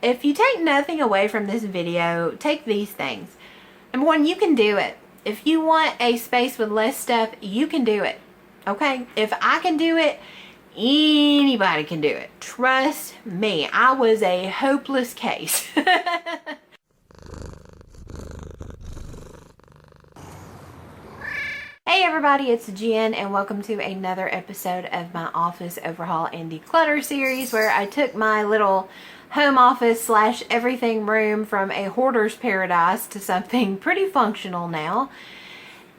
if you take nothing away from this video, take these things. Number one, you can do it. If you want a space with less stuff, you can do it. Okay? If I can do it, anybody can do it. Trust me. I was a hopeless case. Hey everybody, it's Jen and welcome to another episode of my office overhaul and declutter series, where I took my little home office slash everything room from a hoarder's paradise to something pretty functional now.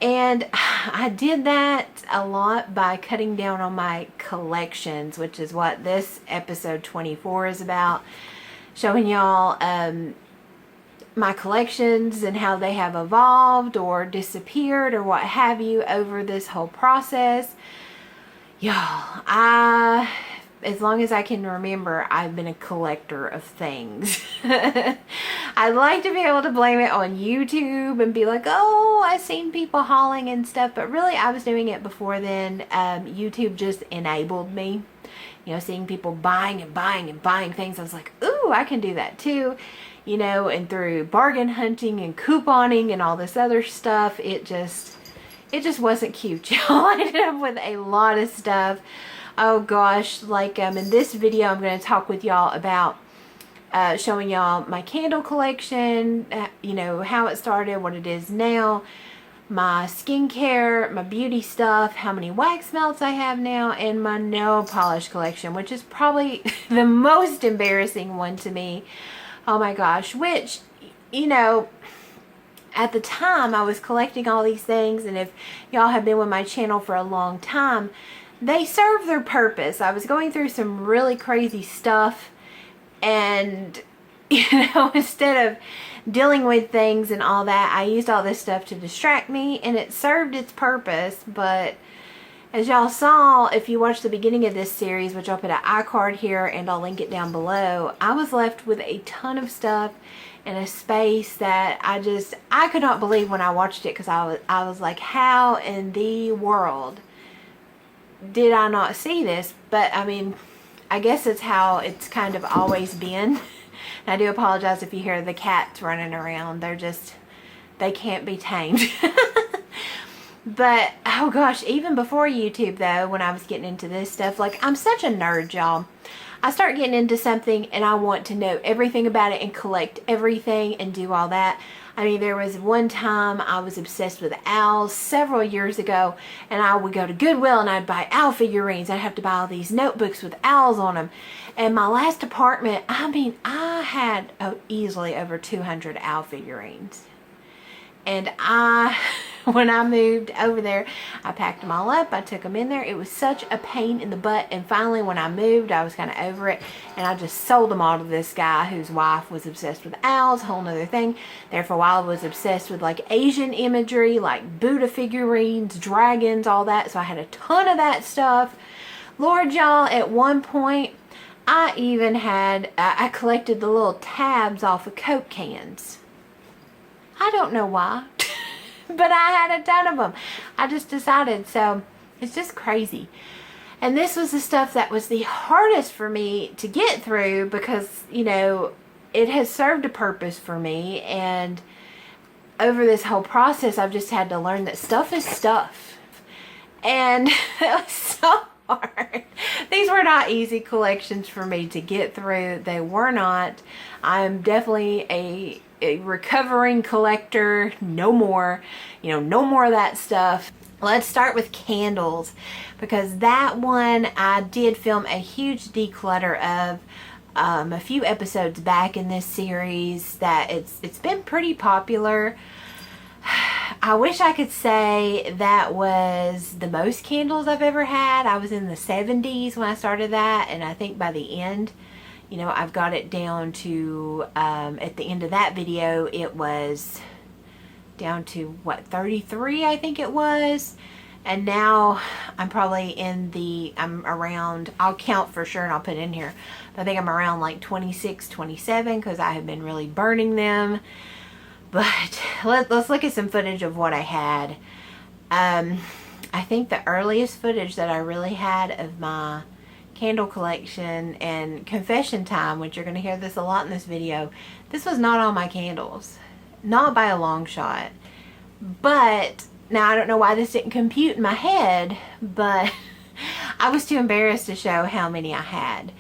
And I did that a lot by cutting down on my collections, which is what this episode 24 is about. Showing y'all my collections and how they have evolved or disappeared or what have you over this whole process. Y'all, as long as I can remember, I've been a collector of things. I'd like to be able to blame it on YouTube and be like, oh, I've seen people hauling and stuff, but really I was doing it before then. YouTube just enabled me. You know, seeing people buying and buying and buying things, I was like, ooh, I can do that too. You know, and through bargain hunting and couponing and all this other stuff, it just wasn't cute, y'all. I ended up with a lot of stuff. Oh gosh, like in this video I'm going to talk with y'all about showing y'all my candle collection, you know, how it started, what it is now, my skincare, my beauty stuff, how many wax melts I have now, and my nail polish collection, which is probably the most embarrassing one to me. Oh my gosh, which, you know, at the time I was collecting all these things, and if y'all have been with my channel for a long time, they serve their purpose. I was going through some really crazy stuff, and, you know, instead of dealing with things and all that, I used all this stuff to distract me, and it served its purpose. But as y'all saw, if you watched the beginning of this series, which I'll put an iCard here and I'll link it down below, I was left with a ton of stuff in a space that I could not believe when I watched it, because I was like, how in the world did I not see this? But I mean, I guess it's how it's kind of always been. And I do apologize if you hear the cats running around. They can't be tamed. But, oh gosh, even before YouTube though, when I was getting into this stuff, like, I'm such a nerd, y'all. I start getting into something and I want to know everything about it and collect everything and do all that. I mean, there was one time I was obsessed with owls several years ago, and I would go to Goodwill and I'd buy owl figurines. I'd have to buy all these notebooks with owls on them. And my last apartment, I mean, I had easily over 200 owl figurines. And when I moved over there, I packed them all up. I took them in there. It was such a pain in the butt. And finally, when I moved, I was kind of over it. And I just sold them all to this guy whose wife was obsessed with owls, whole nother thing. There for a while, I was obsessed with like Asian imagery, like Buddha figurines, dragons, all that. So I had a ton of that stuff. Lord, y'all, at one point, I even had, I collected the little tabs off of Coke cans. I don't know why, but I had a ton of them. I just decided, so it's just crazy. And this was the stuff that was the hardest for me to get through, because, you know, it has served a purpose for me. And over this whole process, I've just had to learn that stuff is stuff. And it was so hard. These were not easy collections for me to get through. They were not. I'm definitely a recovering collector. No more, you know, no more of that stuff. Let's start with candles, because that one I did film a huge declutter of a few episodes back in this series. That it's been pretty popular. I wish I could say that was the most candles I've ever had. I was in the 70s when I started that, and I think by the end, you know, I've got it down to, at the end of that video, it was down to, what, 33, I think it was. And now I'm probably I'm around, I'll count for sure and I'll put it in here, but I think I'm around like 26, 27, because I have been really burning them. But let's look at some footage of what I had. I think the earliest footage that I really had of my candle collection, and confession time, which you're going to hear this a lot in this video, this was not all my candles. Not by a long shot. But, now I don't know why this didn't compute in my head, but I was too embarrassed to show how many I had.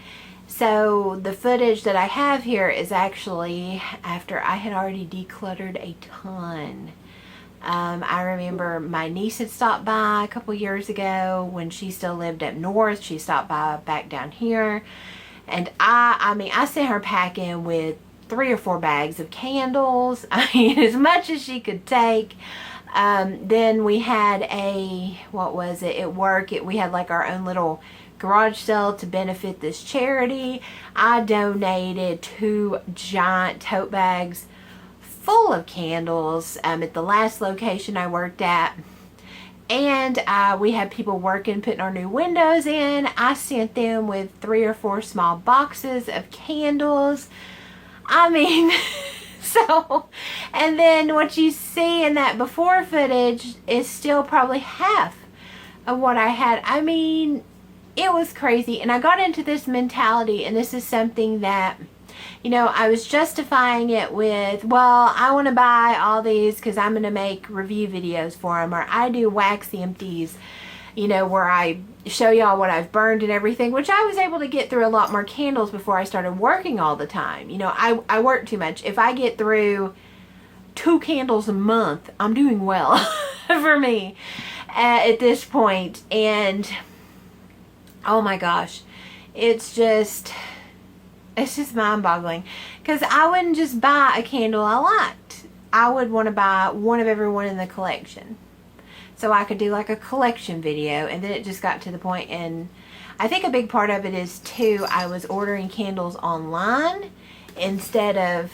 So the footage that I have here is actually after I had already decluttered a ton. I remember my niece had stopped by a couple years ago when she still lived up north. She stopped by back down here. And I mean, I sent her packing with 3 or 4 bags of candles. I mean, as much as she could take. Then we had what was it, at work, we had like our own little garage sale to benefit this charity. I donated 2 giant tote bags full of candles at the last location I worked at. And we had people working, putting our new windows in. I sent them with 3 or 4 small boxes of candles. I mean, so, and then what you see in that before footage is still probably half of what I had. I mean, it was crazy. And I got into this mentality, and this is something that, you know, I was justifying it with, well, I want to buy all these because I'm going to make review videos for them, or I do wax empties, you know, where I show y'all what I've burned and everything, which I was able to get through a lot more candles before I started working all the time. You know, I work too much. If I get through 2 candles a month, I'm doing well for me at this point. And oh my gosh, it's just mind-boggling, because I wouldn't just buy a candle I liked. I would want to buy one of every one in the collection, so I could do like a collection video. And then it just got to the point, and I think a big part of it is too, I was ordering candles online instead of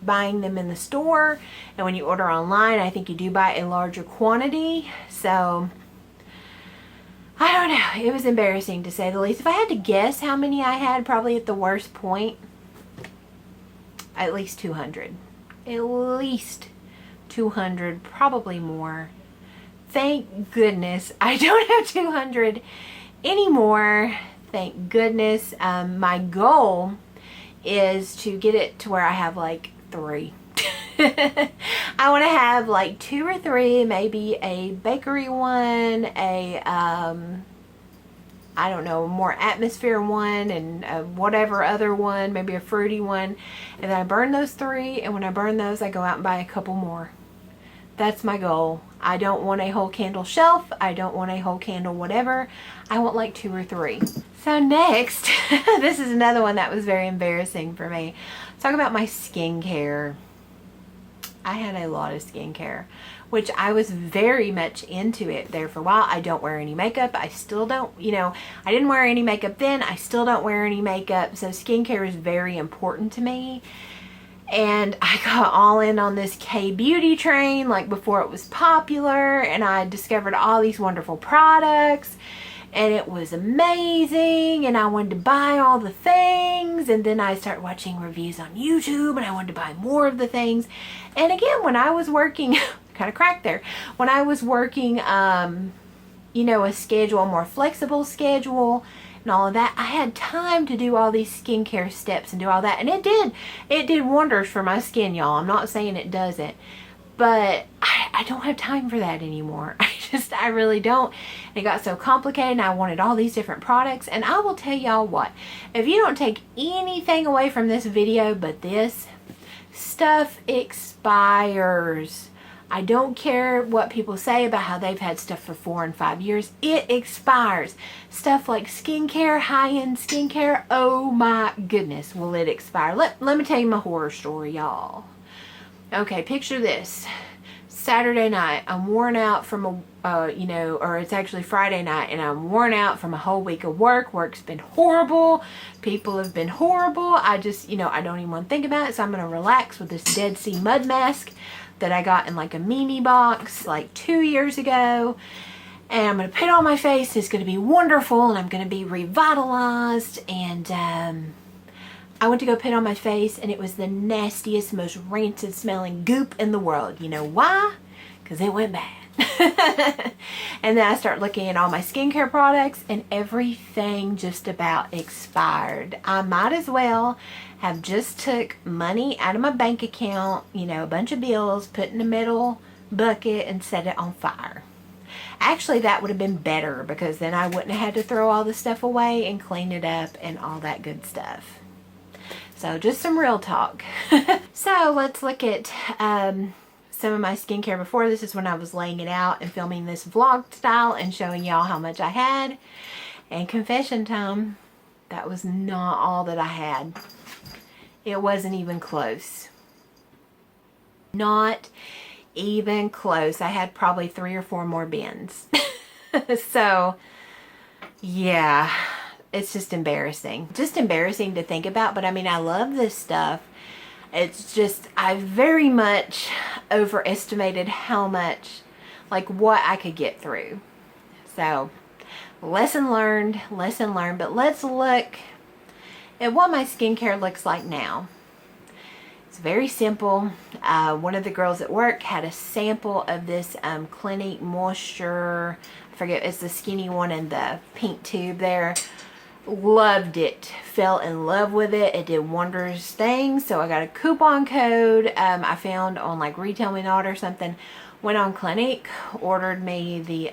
buying them in the store. And when you order online, I think you do buy a larger quantity. So I don't know. It was embarrassing, to say the least. If I had to guess how many I had, probably at the worst point, at least 200. At least 200, probably more. Thank goodness I don't have 200 anymore. Thank goodness. My goal is to get it to where I have like 3. I want to have like 2 or 3, maybe a bakery one, a I don't know, more atmosphere one, and whatever other one, maybe a fruity one. And then I burn those 3, and when I burn those, I go out and buy a couple more. That's my goal. I don't want a whole candle shelf. I don't want a whole candle whatever. I want like 2 or 3. So next, this is another one that was very embarrassing for me. Let's talk about my skincare. I had a lot of skincare, which I was very much into it there for a while. I don't wear any makeup. I still don't, you know, I didn't wear any makeup then. I still don't wear any makeup. So skincare is very important to me. And I got all in on this K-beauty train like before it was popular. And I discovered all these wonderful products. And it was amazing, and I wanted to buy all the things. And then I started watching reviews on YouTube, and I wanted to buy more of the things. And again, when I was working, kind of cracked there, when I was working, you know, a schedule, a more flexible schedule and all of that, I had time to do all these skincare steps and do all that. And it did wonders for my skin, y'all. I'm not saying it doesn't. But I don't have time for that anymore. I really don't. It got so complicated, and I wanted all these different products. And I will tell y'all what, if you don't take anything away from this video but this, stuff expires. I don't care what people say about how they've had stuff for 4 and 5 years. It expires. Stuff like skincare, high-end skincare, oh my goodness, will it expire. Let me tell you my horror story, y'all. Okay, picture this. Saturday night, I'm worn out from you know, or it's actually Friday night, and I'm worn out from a whole week of work. Work's been horrible. People have been horrible. I just, you know, I don't even want to think about it. So I'm going to relax with this Dead Sea mud mask that I got in like a Mimi box like 2 years ago. And I'm going to put it on my face. It's going to be wonderful, and I'm going to be revitalized. And I went to go put it on my face, and it was the nastiest, most rancid smelling goop in the world. You know why? Because it went bad. And then I start looking at all my skincare products, and everything just about expired. I might as well have just took money out of my bank account, you know, a bunch of bills, put in a metal bucket and set it on fire. Actually, that would have been better, because then I wouldn't have had to throw all the stuff away and clean it up and all that good stuff. So just some real talk. So let's look at some of my skincare before. This is when I was laying it out and filming this vlog style and showing y'all how much I had. And confession time, that was not all that I had. It wasn't even close. Not even close. I had probably 3 or 4 more bins. So yeah, it's just embarrassing. Just embarrassing to think about, but I mean, I love this stuff. It's just, I very much overestimated how much, like what I could get through. So, lesson learned, but let's look at what my skincare looks like now. It's very simple. One of the girls at work had a sample of this Clinique Moisture, I forget, it's the skinny one in the pink tube there. Loved it, fell in love with it. It did wondrous things. So I got a coupon code I found on like Retail Me Not or something. Went on Clinique, ordered me the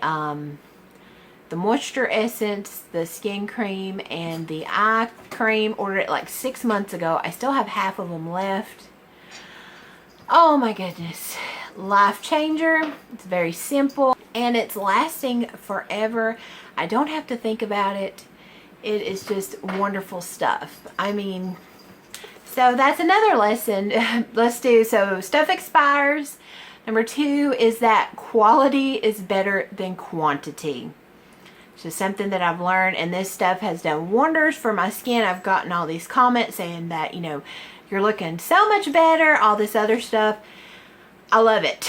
moisture essence, the skin cream, and the eye cream. Ordered it like 6 months ago. I still have half of them left. Oh my goodness, life changer. It's very simple and it's lasting forever. I don't have to think about it. It is just wonderful stuff. I mean, so that's another lesson. Let's do, so stuff expires. Number 2 is that quality is better than quantity. It's just something that I've learned, and this stuff has done wonders for my skin. I've gotten all these comments saying that, you know, you're looking so much better, all this other stuff. I love it.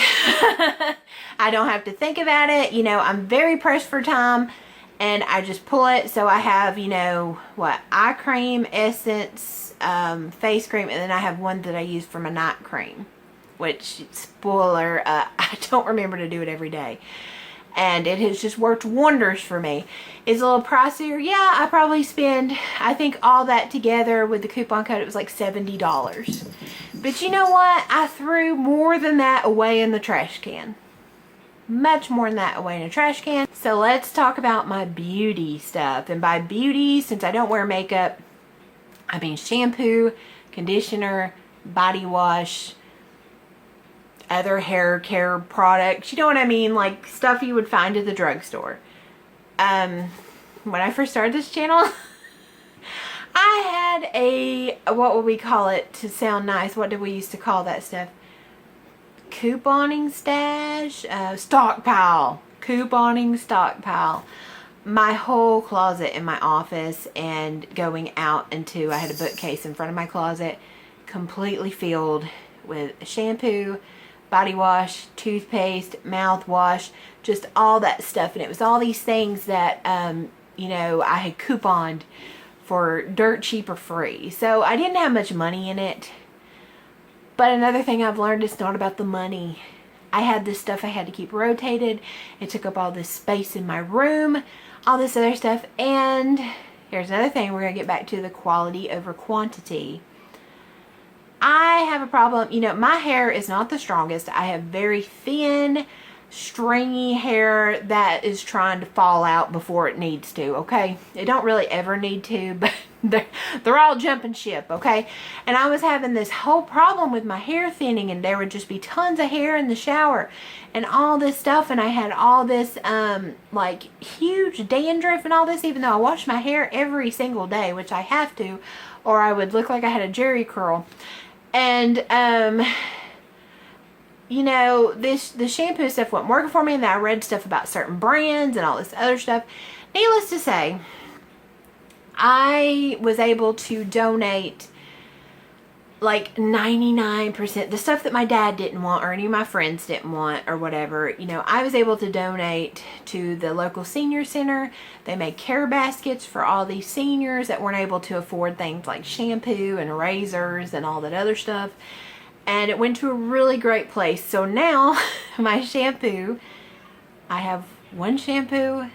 I don't have to think about it. You know, I'm very pressed for time. And I just pull it. So I have, you know, what, eye cream, essence, face cream, and then I have one that I use for my night cream. Which, spoiler, I don't remember to do it every day. And it has just worked wonders for me. It's a little pricier. Yeah, I probably spend, I think all that together with the coupon code, it was like $70. But you know what? I threw more than that away in the trash can. Much more than that away in a trash can. So let's talk about my beauty stuff. And by beauty, since I don't wear makeup, I mean shampoo, conditioner, body wash, other hair care products. You know what I mean? Like stuff you would find at the drugstore. When I first started this channel, I had a, what would we call it to sound nice? What did we used to call that stuff? Couponing stash, stockpile, couponing stockpile. My whole closet in my office and going out into, I had a bookcase in front of my closet completely filled with shampoo, body wash, toothpaste, mouthwash, just all that stuff. And it was all these things that, you know, I had couponed for dirt cheap or free. So I didn't have much money in it. But another thing I've learned, it's not about the money. I had this stuff I had to keep rotated. It took up all this space in my room, all this other stuff. And here's another thing, we're going to get back to the quality over quantity. I have a problem, you know, my hair is not the strongest. I have very thin, stringy hair that is trying to fall out before it needs to, okay? It don't really ever need to, but they're all jumping ship, okay? And I was having this whole problem with my hair thinning, and there would just be tons of hair in the shower and all this stuff, and I had all this like huge dandruff and all this, even though I wash my hair every single day, which I have to, or I would look like I had a jerry curl. And you know, the shampoo stuff wasn't working for me, and then I read stuff about certain brands and all this other stuff. Needless to say, I was able to donate like 99%, the stuff that my dad didn't want or any of my friends didn't want or whatever, you know, I was able to donate to the local senior center. They made care baskets for all these seniors that weren't able to afford things like shampoo and razors and all that other stuff. And it went to a really great place. So now my shampoo I have one shampoo,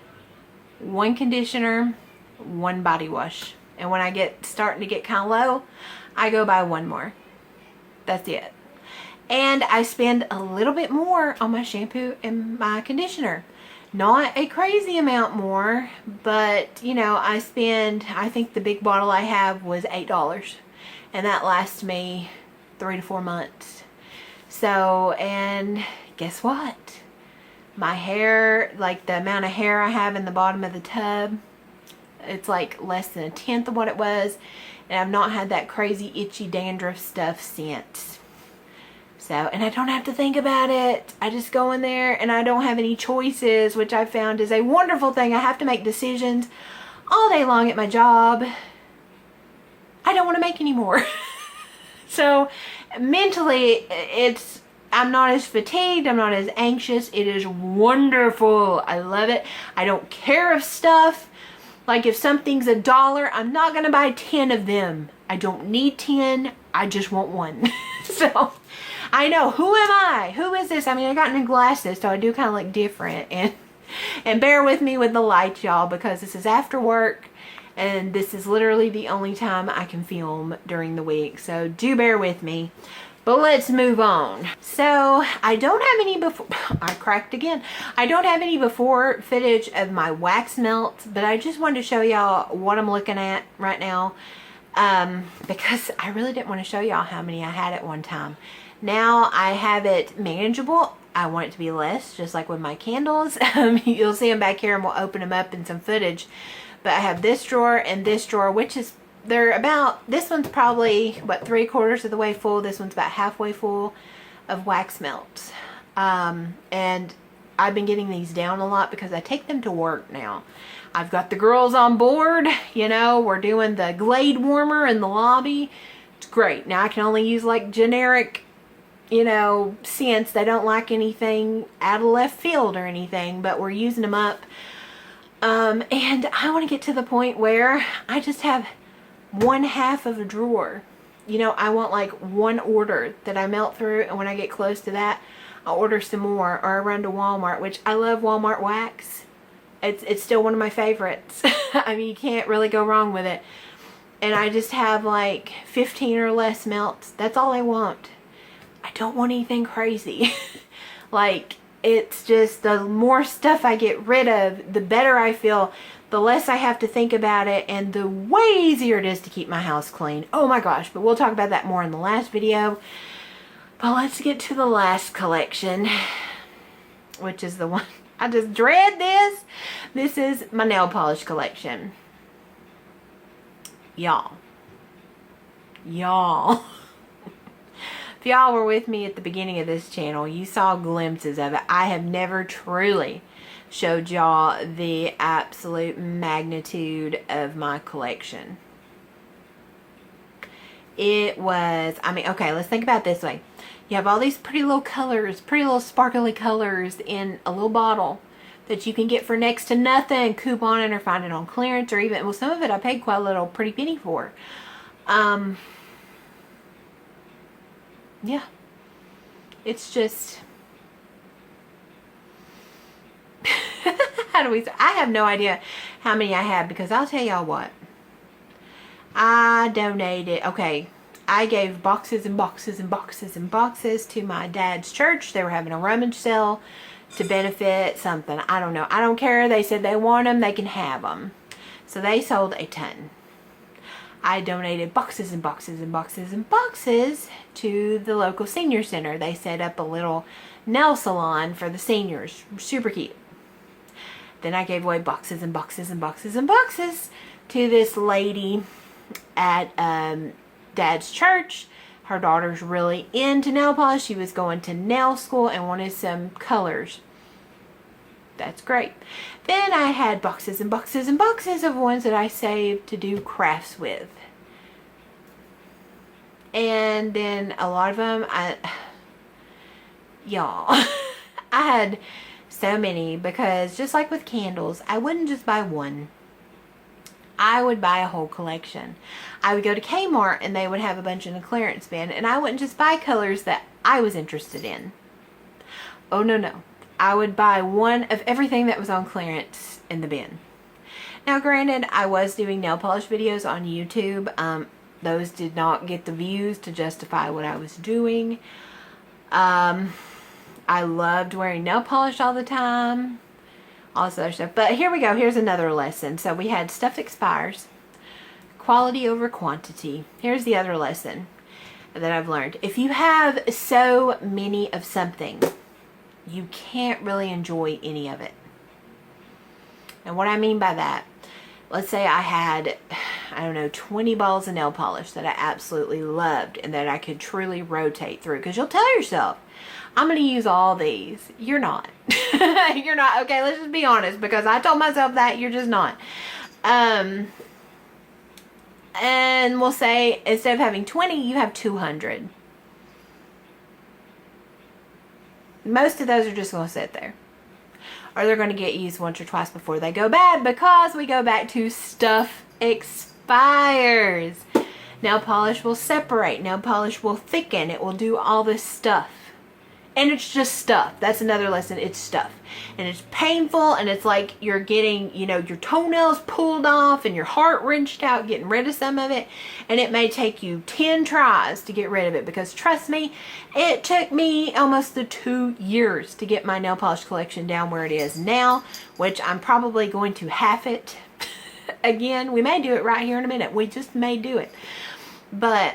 one conditioner, one body wash. And when I get starting to get kind of low, I go buy one more. That's it. And I spend a little bit more on my shampoo and my conditioner. Not a crazy amount more, but you know, I think the big bottle I have was $8. And that lasts me 3 to 4 months. So, and guess what? My hair, like the amount of hair I have in the bottom of the tub, it's like less than 1/10 of what it was. And I've not had that crazy itchy dandruff stuff since. So, and I don't have to think about it. I just go in there and I don't have any choices, which I found is a wonderful thing. I have to make decisions all day long at my job. I don't want to make any more. So mentally, I'm not as fatigued. I'm not as anxious. It is wonderful. I love it. I don't care if stuff, like if something's $1, I'm not going to buy 10 of them. I don't need 10. I just want one. So I know, who am I? Who is this? I mean, I got new glasses, so I do kind of look different. And bear with me with the lights, y'all, because this is after work. And this is literally the only time I can film during the week. So do bear with me. But let's move on. So I don't have any before, I cracked again. I don't have any before footage of my wax melts, but I just wanted to show y'all what I'm looking at right now. Because I really didn't want to show y'all how many I had at one time. Now I have it manageable. I want it to be less, just like with my candles. You'll see them back here and we'll open them up in some footage. But I have this drawer and this drawer, which is, they're about, this one's probably, what, 3/4 of the way full. This one's about halfway full of wax melts. And I've been getting these down a lot because I take them to work now. I've got the girls on board. You know, we're doing the Glade warmer in the lobby. It's great. Now I can only use like generic, you know, scents. They don't like anything out of left field or anything, but we're using them up. And I want to get to the point where I just have 1/2 of a drawer. You know, I want like one order that I melt through, and when I get close to that, I'll order some more, or I run to Walmart, which I love Walmart wax. It's still one of my favorites. I mean, you can't really go wrong with it. And I just have like 15 or less melts. That's all I want. I don't want anything crazy. Like, it's just the more stuff I get rid of, the better I feel, the less I have to think about it, and the way easier it is to keep my house clean. Oh my gosh, but we'll talk about that more in the last video. But let's get to the last collection, which is the one, I just dread this. This is my nail polish collection. Y'all. If y'all were with me at the beginning of this channel, you saw glimpses of it. I have never truly showed y'all the absolute magnitude of my collection. It was, I mean, okay, let's think about it this way. You have all these pretty little colors, pretty little sparkly colors in a little bottle that you can get for next to nothing, couponing or find it on clearance, or even, well, some of it I paid quite a little pretty penny for. Yeah, it's just, how do we say? I have no idea how many I have, because I'll tell y'all what, I donated, okay, I gave boxes and boxes and boxes and boxes to my dad's church. They were having a rummage sale to benefit something. I don't know. I don't care. They said they want them. They can have them. So they sold a ton. I donated boxes and boxes and boxes and boxes to the local senior center. They set up a little nail salon for the seniors. Super cute. Then I gave away boxes and boxes and boxes and boxes to this lady at Dad's church. Her daughter's really into nail polish. She was going to nail school and wanted some colors. That's great. Then I had boxes and boxes and boxes of ones that I saved to do crafts with. And then a lot of them, y'all, I had so many, because just like with candles, I wouldn't just buy one. I would buy a whole collection. I would go to Kmart and they would have a bunch in the clearance bin, and I wouldn't just buy colors that I was interested in. Oh no, no. I would buy one of everything that was on clearance in the bin. Now granted, I was doing nail polish videos on YouTube. Those did not get the views to justify what I was doing. I loved wearing nail polish all the time. All this other stuff. But here we go. Here's another lesson. So we had stuff expires. Quality over quantity. Here's the other lesson that I've learned. If you have so many of something, you can't really enjoy any of it. And what I mean by that, let's say I had, I don't know, 20 balls of nail polish that I absolutely loved and that I could truly rotate through. Because you'll tell yourself, I'm going to use all these. You're not. You're not. Okay, let's just be honest, because I told myself that. You're just not. And we'll say instead of having 20, you have 200. Most of those are just going to sit there. Or they're going to get used once or twice before they go bad, because we go back to stuff expires. Nail polish will separate. Nail polish will thicken. It will do all this stuff. And it's just stuff. That's another lesson. It's stuff. And it's painful, and it's like you're getting, you know, your toenails pulled off and your heart wrenched out getting rid of some of it. And it may take you 10 tries to get rid of it, because trust me, it took me almost 2 years to get my nail polish collection down where it is now, which I'm probably going to half it again. We may do it right here in a minute. We just may do it. But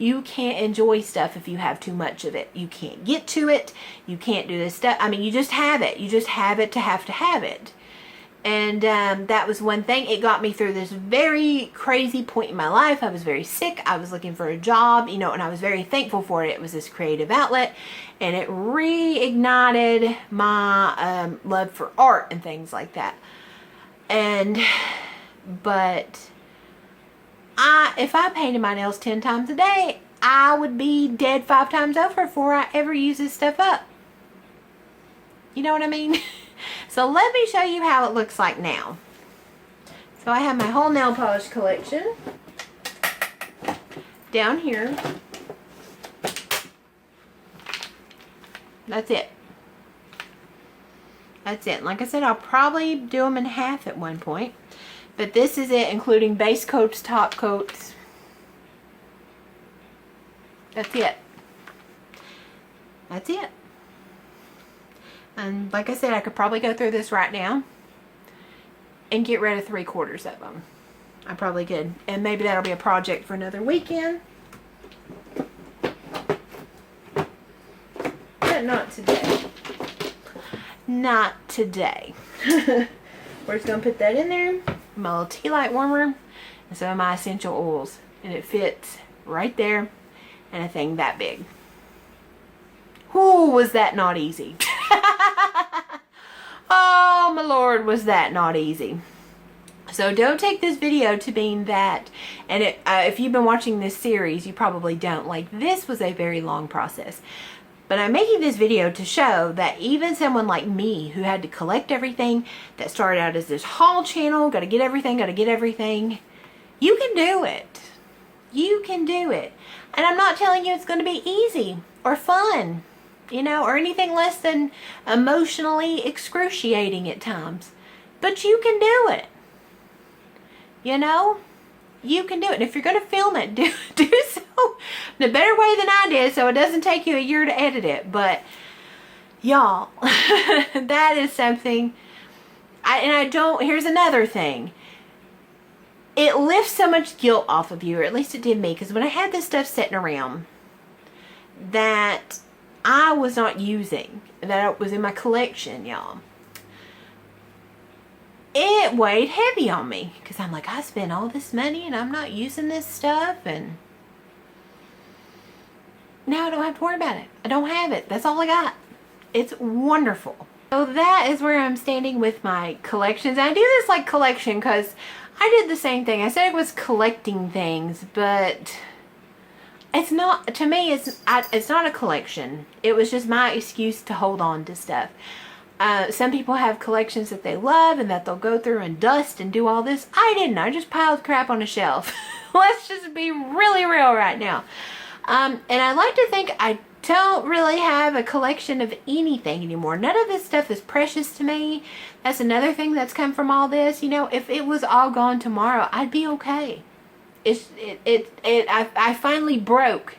you can't enjoy stuff if you have too much of it. You can't get to it. You can't do this stuff. I mean, you just have it. You just have it to have it. And that was one thing. It got me through this very crazy point in my life. I was very sick. I was looking for a job, you know, and I was very thankful for it. It was this creative outlet, and it reignited my love for art and things like that. But if I painted my nails 10 times a day, I would be dead 5 times over before I ever use this stuff up. You know what I mean? So let me show you how it looks like now. So I have my whole nail polish collection down here. That's it. That's it. Like I said, I'll probably do them in half at one point. But this is it, including base coats, top coats. That's it. That's it. And like I said, I could probably go through this right now and get rid of 3/4 of them. I probably could. And maybe that'll be a project for another weekend. But not today. Not today. We're just going to put that in there. My little tea light warmer and some of my essential oils, and it fits right there in a thing that big. Whoo, was that not easy? Oh my Lord, was that not easy? So don't take this video to mean that, and if you've been watching this series, you probably don't. Like, this was a very long process. But I'm making this video to show that even someone like me, who had to collect everything, that started out as this haul channel, gotta get everything, you can do it. You can do it. And I'm not telling you it's going to be easy or fun, you know, or anything less than emotionally excruciating at times. But you can do it. You know? You can do it. And if you're going to film it, do so in a better way than I did, so it doesn't take you a year to edit it. But y'all, that is something. Here's another thing. It lifts so much guilt off of you, or at least it did me, because when I had this stuff sitting around that I was not using, that was in my collection, y'all, it weighed heavy on me, because I'm like, I spent all this money and I'm not using this stuff, and now I don't have to worry about it. I don't have it. That's all I got. It's wonderful. So that is where I'm standing with my collections. I do this like collection because I did the same thing. I said I was collecting things, but it's not, to me, it's not a collection. It was just my excuse to hold on to stuff. Some people have collections that they love and that they'll go through and dust and do all this. I didn't. I just piled crap on a shelf. Let's just be really real right now. And I like to think I don't really have a collection of anything anymore. None of this stuff is precious to me. That's another thing that's come from all this. You know, if it was all gone tomorrow, I'd be okay. I finally broke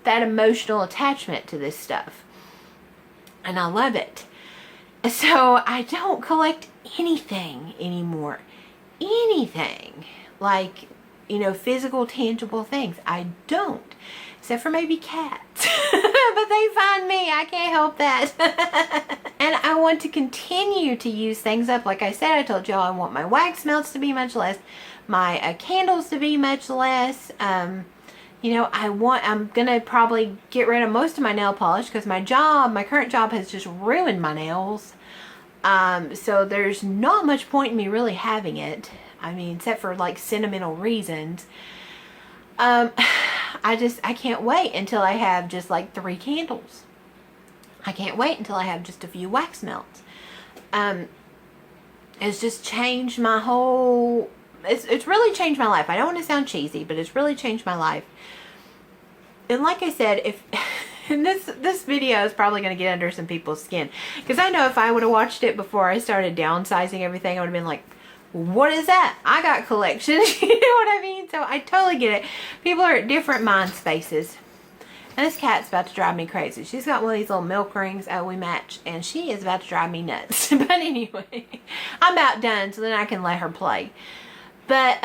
that emotional attachment to this stuff. And I love it. So I don't collect anything anymore. Anything. Like, you know, physical, tangible things. I don't. Except for maybe cats. But they find me. I can't help that. And I want to continue to use things up. Like I said, I told y'all I want my wax melts to be much less. My candles to be much less. You know, I'm going to probably get rid of most of my nail polish because my current job has just ruined my nails. So there's not much point in me really having it. I mean, except for like sentimental reasons. I can't wait until I have just like 3 candles. I can't wait until I have just a few wax melts. It's just changed my whole... It's really changed my life. I don't want to sound cheesy, but it's really changed my life. And like I said, if and this video is probably going to get under some people's skin, because I know if I would have watched it before I started downsizing everything, I would have been like, what is that? I got collections. You know what I mean? So I totally get it. People are at different mind spaces. And this cat's about to drive me crazy. She's got one of these little milk rings. Oh, we match. And she is about to drive me nuts. But anyway, I'm about done, so then I can let her play. But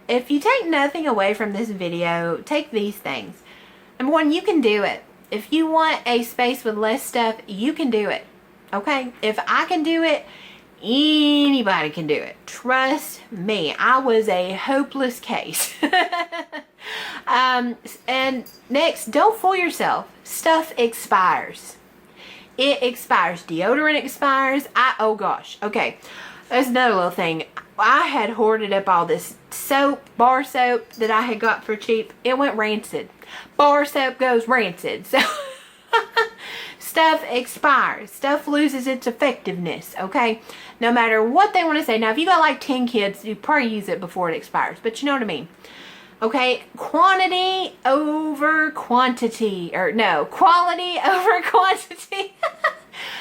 if you take nothing away from this video, take these things. Number one, you can do it. If you want a space with less stuff, you can do it. Okay? If I can do it, anybody can do it. Trust me. I was a hopeless case. And next, don't fool yourself. Stuff expires. It expires. Deodorant expires. Oh gosh. Okay. There's another little thing. I had hoarded up all this soap, bar soap that I had got for cheap. It went rancid. Bar soap goes rancid. So stuff expires. Stuff loses its effectiveness, okay? No matter what they want to say. Now, if you got like 10 kids, you probably use it before it expires. But you know what I mean. Okay? Quantity over quantity. Or no, quality over quantity.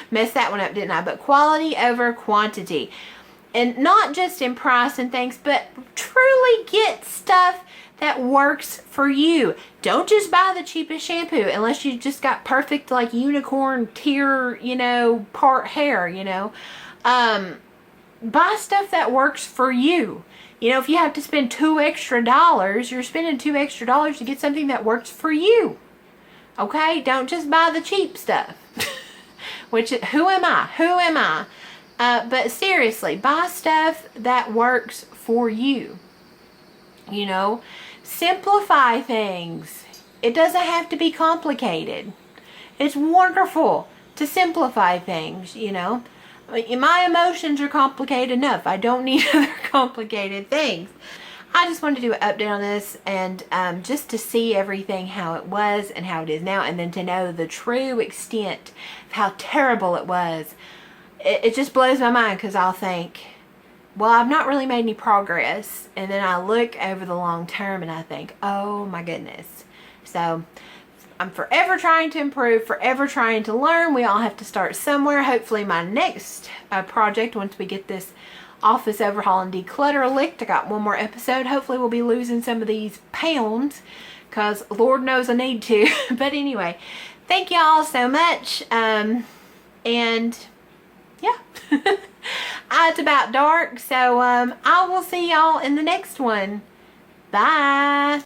Messed that one up, didn't I? But quality over quantity. And not just in price and things, but truly get stuff that works for you. Don't just buy the cheapest shampoo unless you just got perfect like unicorn tier, you know, part hair, you know. Buy stuff that works for you. You know, if you have to spend $2 extra, you're spending $2 extra to get something that works for you. Okay? Don't just buy the cheap stuff. Which, who am I? Who am I? But seriously, buy stuff that works for you. You know, simplify things. It doesn't have to be complicated. It's wonderful to simplify things, you know. My emotions are complicated enough. I don't need other complicated things. I just wanted to do an update on this and just to see everything how it was and how it is now, and then to know the true extent of how terrible it was. It just blows my mind because I'll think, well, I've not really made any progress. And then I look over the long term and I think, oh my goodness. So I'm forever trying to improve, forever trying to learn. We all have to start somewhere. Hopefully my next project, once we get this office overhaul and declutter licked, I got one more episode. Hopefully we'll be losing some of these pounds because Lord knows I need to. But anyway, thank y'all so much. And yeah, it's about dark, so I will see y'all in the next one. Bye.